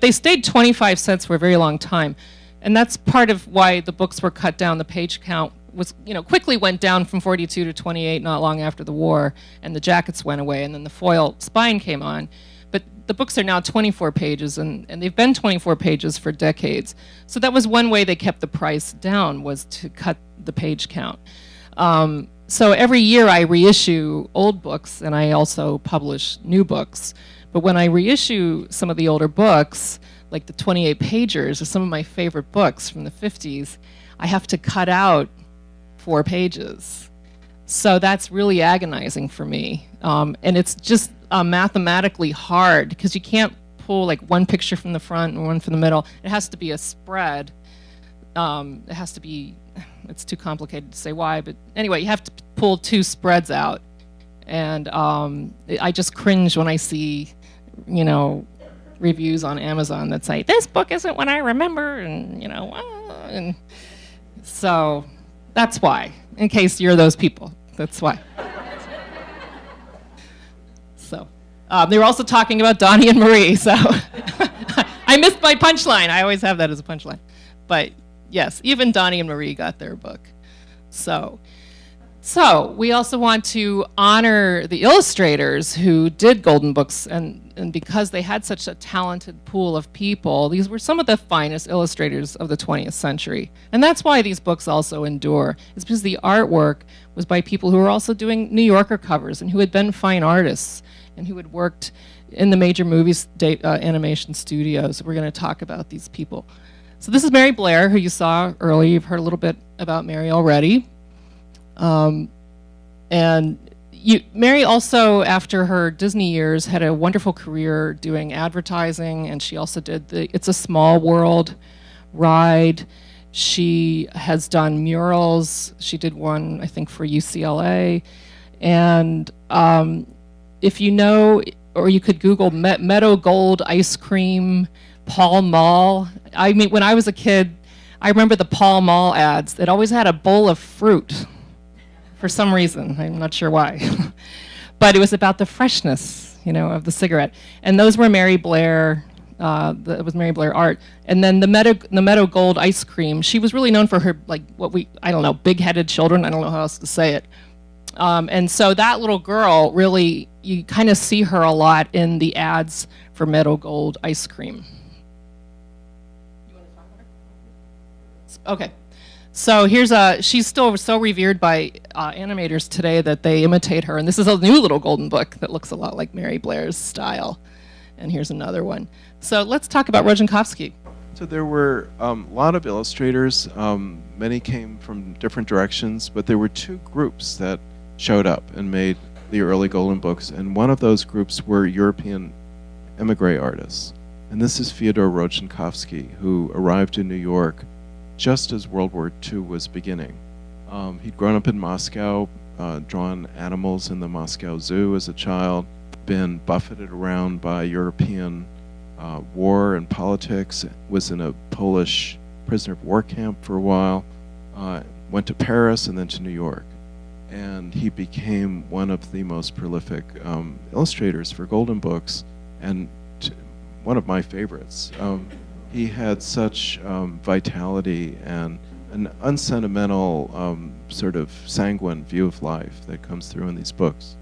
they stayed 25 cents for a very long time, and that's part of why the books were cut down. The page count was, quickly went down from 42 to 28 not long after the war, and the jackets went away, and then the foil spine came on. but the books are now 24 pages, and they've been 24 pages for decades. So that was one way they kept the price down, was to cut the page count. So every year I reissue old books, and I also publish new books. But when I reissue some of the older books, like the 28 pagers or some of my favorite books from the 50s, I have to cut out 4 pages. So that's really agonizing for me. And it's just mathematically hard, because you can't pull like one picture from the front and one from the middle. It has to be a spread. It has to be, it's too complicated to say why, but anyway, you have to pull 2 spreads out. And I just cringe when I see, reviews on Amazon that say, this book isn't what I remember, and, and so that's why, in case you're those people, that's why. So they were also talking about Donnie and Marie, so I missed my punchline. I always have that as a punchline. But yes, even Donnie and Marie got their book. So we also want to honor the illustrators who did Golden Books, and because they had such a talented pool of people, these were some of the finest illustrators of the 20th century. And that's why these books also endure. It's because the artwork was by people who were also doing New Yorker covers, and who had been fine artists, and who had worked in the major animation studios. We're going to talk about these people. So this is Mary Blair, who you saw earlier. You've heard a little bit about Mary already. Mary also, after her Disney years, had a wonderful career doing advertising, and she also did the It's a Small World ride. She has done murals. She did one, I think, for UCLA. And if you know, or you could Google Meadow Gold ice cream, Pall Mall. I mean, when I was a kid, I remember the Pall Mall ads. It always had a bowl of fruit. For some reason, I'm not sure why, but it was about the freshness, of the cigarette. And those were Mary Blair. It was Mary Blair art. And then the Meadow Gold ice cream. She was really known for her, big-headed children. I don't know how else to say it. And so that little girl, really, you kind of see her a lot in the ads for Meadow Gold ice cream. You want to talk about her? Okay. So she's still so revered by animators today that they imitate her. And this is a new little golden book that looks a lot like Mary Blair's style. And here's another one. So let's talk about Rojankowski. So there were a lot of illustrators. Many came from different directions, but there were 2 groups that showed up and made the early golden books. And one of those groups were European emigre artists. And this is Fyodor Rojankowski, who arrived in New York just as World War II was beginning. He'd grown up in Moscow, drawn animals in the Moscow Zoo as a child, been buffeted around by European war and politics, was in a Polish prisoner of war camp for a while, went to Paris and then to New York. And he became one of the most prolific illustrators for golden books, and one of my favorites. He had such vitality and an unsentimental, sort of sanguine view of life that comes through in these books.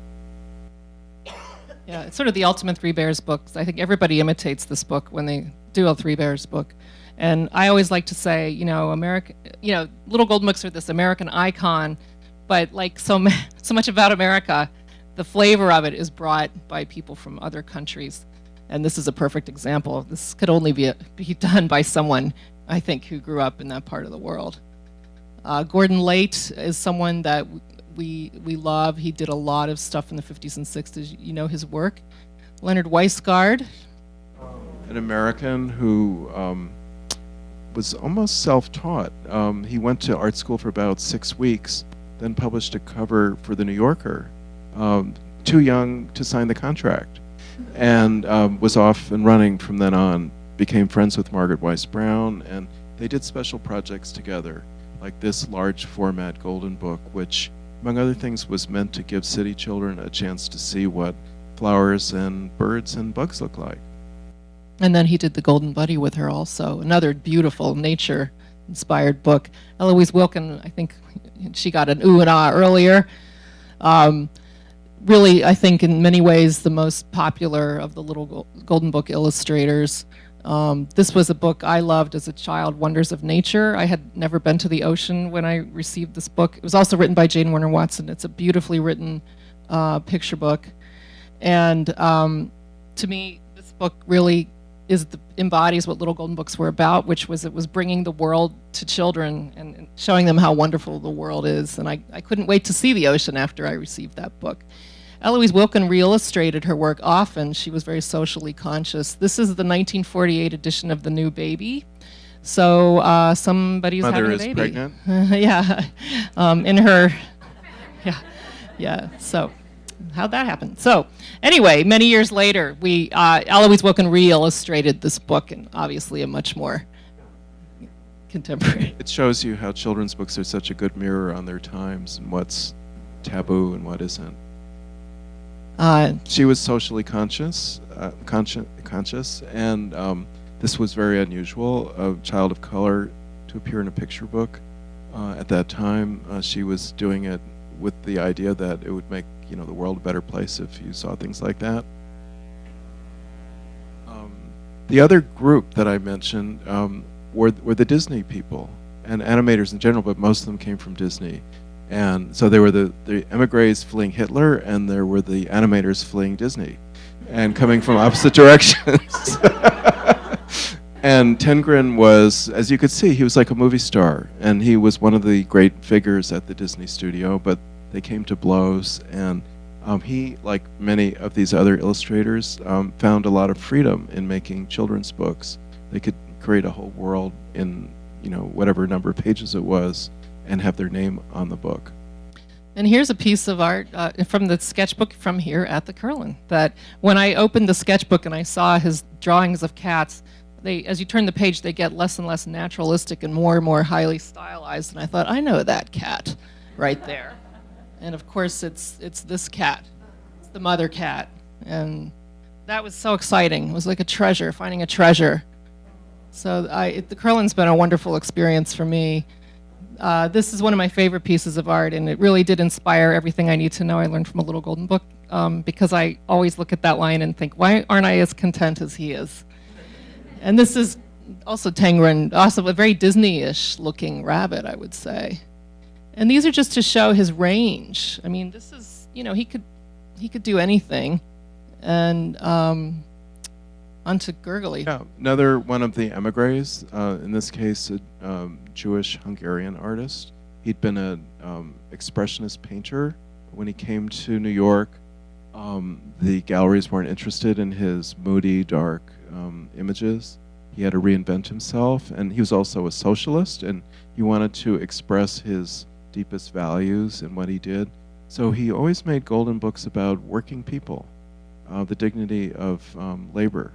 Yeah, it's sort of the ultimate Three Bears books. I think everybody imitates this book when they do a Three Bears book. And I always like to say, Little Golden Books are this American icon, but like so much about America, the flavor of it is brought by people from other countries. And this is a perfect example. This could only be done by someone, I think, who grew up in that part of the world. Gordon Late is someone that we love. He did a lot of stuff in the 50s and 60s. You know his work. Leonard Weisgard. An American who was almost self-taught. He went to art school for about 6 weeks, then published a cover for The New Yorker, too young to sign the contract, and was off and running from then on. Became friends with Margaret Weiss Brown, and they did special projects together, like this large format golden book, which, among other things, was meant to give city children a chance to see what flowers and birds and bugs look like. And then he did The Golden Buddy with her also, another beautiful nature-inspired book. Eloise Wilkin, I think she got an ooh and ah earlier. really, I think, in many ways, the most popular of the Little Golden Book illustrators. This was a book I loved as a child, Wonders of Nature. I had never been to the ocean when I received this book. It was also written by Jane Warner Watson. It's a beautifully written picture book. And to me, this book really embodies what Little Golden Books were about, which was it was bringing the world to children and showing them how wonderful the world is. And I couldn't wait to see the ocean after I received that book. Eloise Wilkin re-illustrated her work often. She was very socially conscious. This is the 1948 edition of The New Baby. So somebody's Mother having a is baby. pregnant. Yeah, in her, yeah. So how'd that happen? So anyway, many years later, Eloise Wilkin re-illustrated this book, and obviously a much more contemporary. It shows you how children's books are such a good mirror on their times and what's taboo and what isn't. She was socially conscious, and this was very unusual. A child of color to appear in a picture book. At that time, she was doing it with the idea that it would make the world a better place if you saw things like that. The other group that I mentioned were the Disney people and animators in general, but most of them came from Disney. And so there were the emigres fleeing Hitler, and there were the animators fleeing Disney, and coming from opposite directions. And Tengrin was, as you could see, he was like a movie star, and he was one of the great figures at the Disney studio, but they came to blows, and he, like many of these other illustrators, found a lot of freedom in making children's books. They could create a whole world in, whatever number of pages it was, and have their name on the book. And here's a piece of art from the sketchbook from here at the Kerlan, that when I opened the sketchbook and I saw his drawings of cats, as you turn the page, they get less and less naturalistic and more highly stylized. And I thought, I know that cat right there. And of course, it's this cat. It's the mother cat. And that was so exciting. It was like a treasure, finding a treasure. So the Kerlan's been a wonderful experience for me. This is one of my favorite pieces of art, and it really did inspire everything I need to know I learned from a Little Golden Book, because I always look at that line and think, why aren't I as content as he is? And this is also Tengrin, also a very Disney-ish looking rabbit, I would say. And these are just to show his range. I mean, this is, he could do anything. And onto Gurgly. Yeah, another one of the emigres, in this case, a Jewish Hungarian artist. He'd been an expressionist painter. When he came to New York, the galleries weren't interested in his moody, dark images. He had to reinvent himself, and he was also a socialist, and he wanted to express his deepest values in what he did. So he always made golden books about working people, the dignity of labor.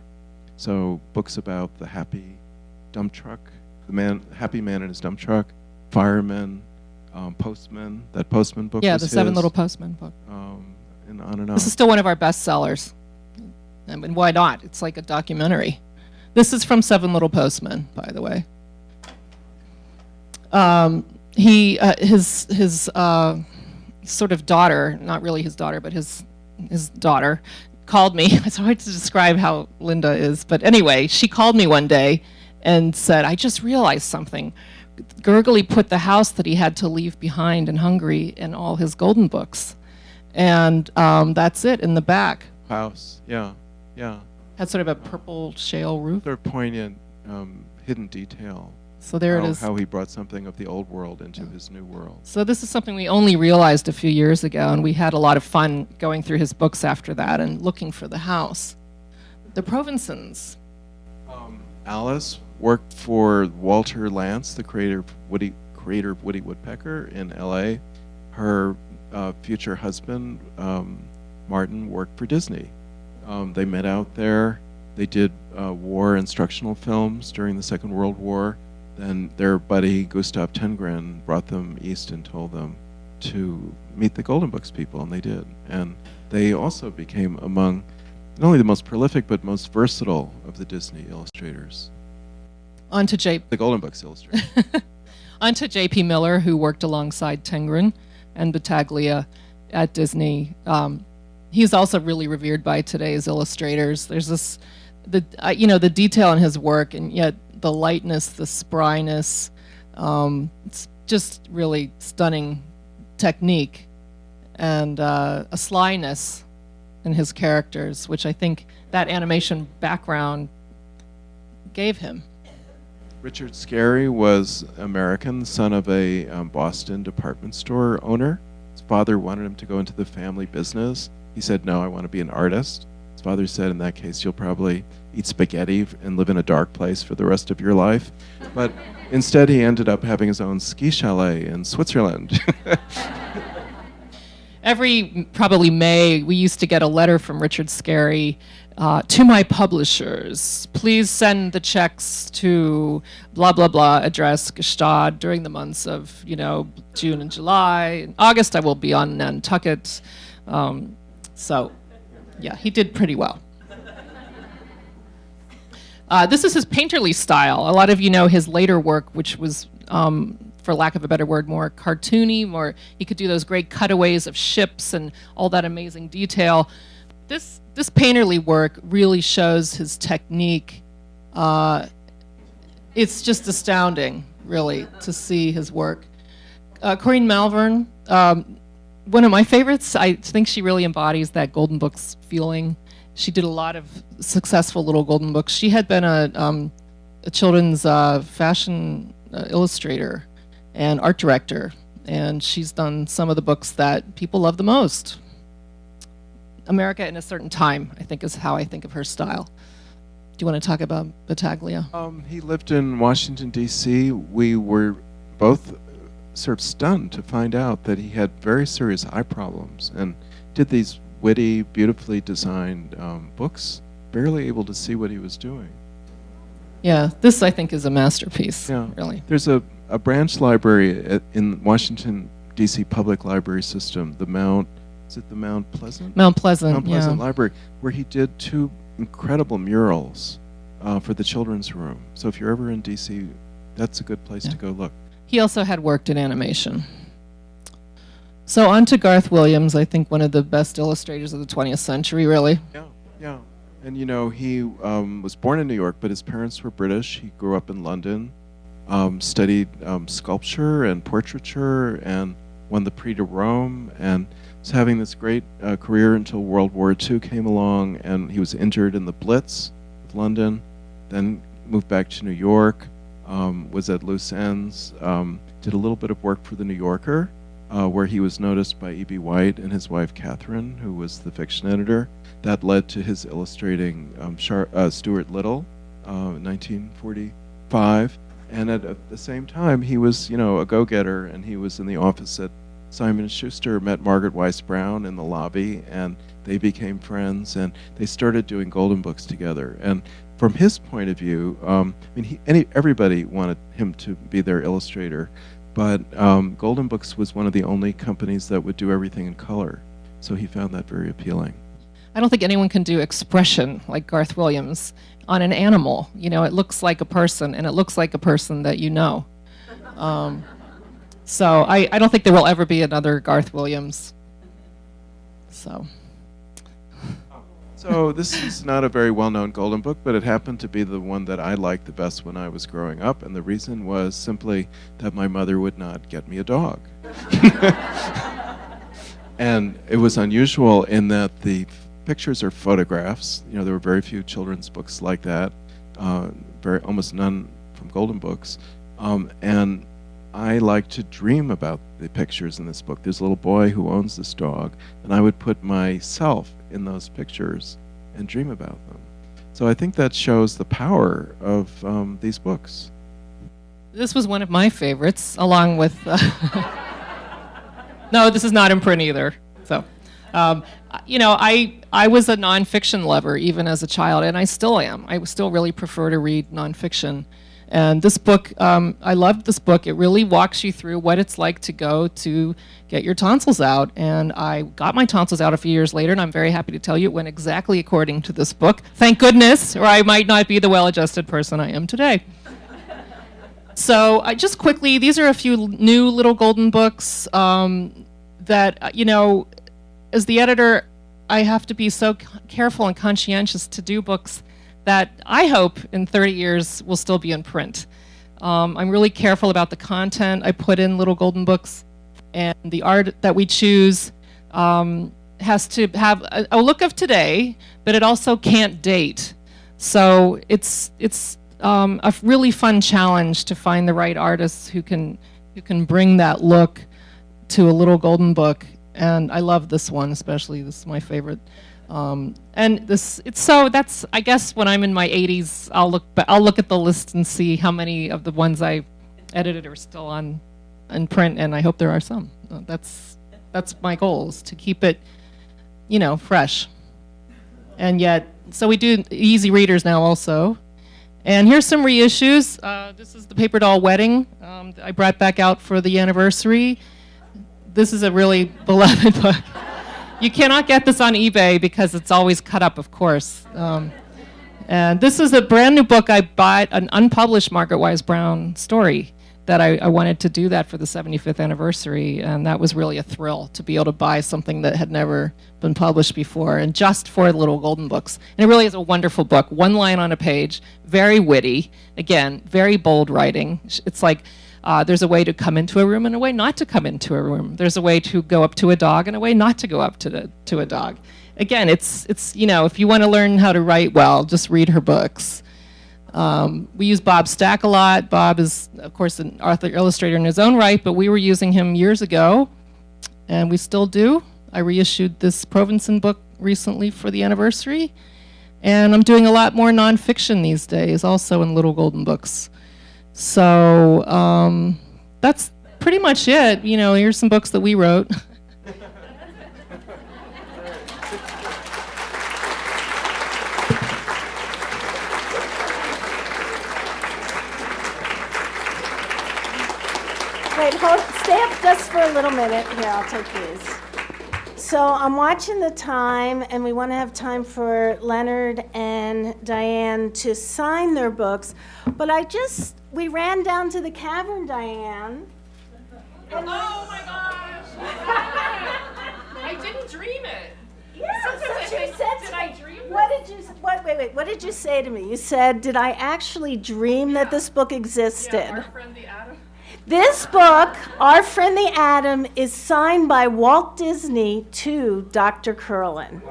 So books about the happy dump truck, happy man in his dump truck, firemen, postmen. That postman book. Yeah, was the Seven his, Little Postmen book. And on and on. This is still one of our best sellers. I mean, why not? It's like a documentary. This is from Seven Little Postmen, by the way. His sort of daughter, not really his daughter, but his daughter, called me. It's hard to describe how Linda is, but anyway, she called me one day and said, I just realized something. Gurgly put the house that he had to leave behind in Hungary in all his golden books. And that's it in the back. House, yeah. Had sort of a purple shale roof. Sort of poignant, hidden detail. So there it is. How he brought something of the old world into his new world. So this is something we only realized a few years ago, and we had a lot of fun going through his books after that and looking for the house. The Provinsons. Alice worked for Walter Lantz, the creator of Woody Woodpecker in L.A. Her future husband, Martin, worked for Disney. They met out there. They did war instructional films during the Second World War. Then their buddy Gustav Tengrin brought them east and told them to meet the Golden Books people, and they did. And they also became among not only the most prolific but most versatile of the Disney illustrators. The Golden Books illustrators. Onto J.P. Miller, who worked alongside Tengrin and Battaglia at Disney. He's also really revered by today's illustrators. There's this, the detail in his work, and yet the lightness, the spryness. It's just really stunning technique, and a slyness in his characters, which I think that animation background gave him. Richard Scarry was American, son of a Boston department store owner. His father wanted him to go into the family business. He said, no, I want to be an artist. His father said, in that case, you'll probably eat spaghetti and live in a dark place for the rest of your life. But instead, he ended up having his own ski chalet in Switzerland. Every probably May, we used to get a letter from Richard Scarry to my publishers. Please send the checks to blah, blah, blah address Gstaad during the months of, June and July. In August, I will be on Nantucket. So, yeah, he did pretty well. This is his painterly style. A lot of you know his later work, which was, for lack of a better word, more cartoony, more, he could do those great cutaways of ships and all that amazing detail. This painterly work really shows his technique. It's just astounding, really, to see his work. Corinne Malvern, one of my favorites. I think she really embodies that Golden Books feeling. She did a lot of successful little Golden Books. She had been a children's fashion illustrator and art director, and she's done some of the books that people love the most. America in a Certain Time, I think, is how I think of her style. Do you want to talk about Battaglia? He lived in Washington, D.C. We were both sort of stunned to find out that he had very serious eye problems and did these witty, beautifully designed books, barely able to see what he was doing. Yeah, this, I think, is a masterpiece, really. There's a branch library in Washington, D.C. public library system, the Mount Pleasant? Mount Pleasant Library, where he did 2 incredible murals for the children's room. So if you're ever in D.C., that's a good place to go look. He also had worked in animation. So on to Garth Williams, I think one of the best illustrators of the 20th century, really. Yeah. And he was born in New York, but his parents were British. He grew up in London, studied sculpture and portraiture, and won the Prix de Rome, and was having this great career until World War II came along, and he was injured in the Blitz of London, then moved back to New York, was at loose ends, did a little bit of work for The New Yorker, where he was noticed by E.B. White and his wife Catherine, who was the fiction editor. That led to his illustrating Stuart Little in 1945. And at the same time, he was, a go-getter, and he was in the office at Simon & Schuster, met Margaret Weiss Brown in the lobby, and they became friends, and they started doing Golden Books together. And from his point of view, everybody wanted him to be their illustrator, but Golden Books was one of the only companies that would do everything in color. So he found that very appealing. I don't think anyone can do expression like Garth Williams on an animal. It looks like a person, and it looks like a person that you know. So I don't think there will ever be another Garth Williams. So this is not a very well-known Golden Book, but it happened to be the one that I liked the best when I was growing up, and the reason was simply that my mother would not get me a dog. And it was unusual in that the pictures are photographs. There were very few children's books like that, almost none from Golden Books, and I like to dream about the pictures in this book. There's a little boy who owns this dog, and I would put myself in those pictures and dream about them. So I think that shows the power of these books. This was one of my favorites, along with... No, this is not in print either. So, I was a nonfiction lover even as a child, and I still am. I still really prefer to read nonfiction. And this book, I loved this book. It really walks you through what it's like to go to get your tonsils out. And I got my tonsils out a few years later, and I'm very happy to tell you it went exactly according to this book. Thank goodness, or I might not be the well-adjusted person I am today. So just quickly, these are a few new little Golden Books that, as the editor, I have to be so careful and conscientious to do books that I hope in 30 years will still be in print. I'm really careful about the content I put in Little Golden Books, and the art that we choose has to have a look of today, but it also can't date. So it's a really fun challenge to find the right artists who can bring that look to a Little Golden Book. And I love this one especially. This is my favorite. And that's, I guess when I'm in my 80s, I'll look at the list and see how many of the ones I edited are still in print, and I hope there are some. That's my goal, is to keep it, fresh. And yet, so we do easy readers now also. And here's some reissues. This is the Paper Doll Wedding. I brought back out for the anniversary. This is a really beloved book. You cannot get this on eBay because it's always cut up, of course. And this is a brand new book I bought, an unpublished Margaret Wise Brown story that I wanted to do that for the 75th anniversary, and that was really a thrill to be able to buy something that had never been published before, and just for Little Golden Books. And it really is a wonderful book, one line on a page, very witty, again, very bold writing. It's like there's a way to come into a room and a way not to come into a room. There's a way to go up to a dog and a way not to go up to a dog. Again, it's if you want to learn how to write well, just read her books. We use Bob Stack a lot. Bob is, of course, an author illustrator in his own right, but we were using him years ago, and we still do. I reissued this Provenson book recently for the anniversary, and I'm doing a lot more nonfiction these days, also in Little Golden Books. So that's pretty much it. Here's some books that we wrote. Wait, stay up just for a little minute. Here, I'll take these. So I'm watching the time, and we want to have time for Leonard and Diane to sign their books. But we ran down to the cavern, Diane. Oh my gosh! I didn't dream it. Yeah, so you said did I dream it? What did you say to me? You said, did I actually dream that this book existed? Yeah, our friend the Atom. This book, Our Friend the Atom, is signed by Walt Disney to Dr. Kerlan.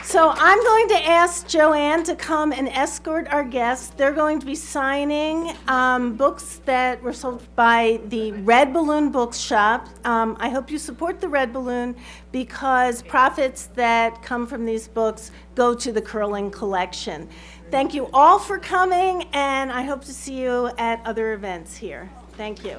So I'm going to ask Joanne to come and escort our guests. They're going to be signing books that were sold by the Red Balloon Bookshop. I hope you support the Red Balloon because profits that come from these books go to the Kerlan collection. Thank you all for coming, and I hope to see you at other events here. Thank you.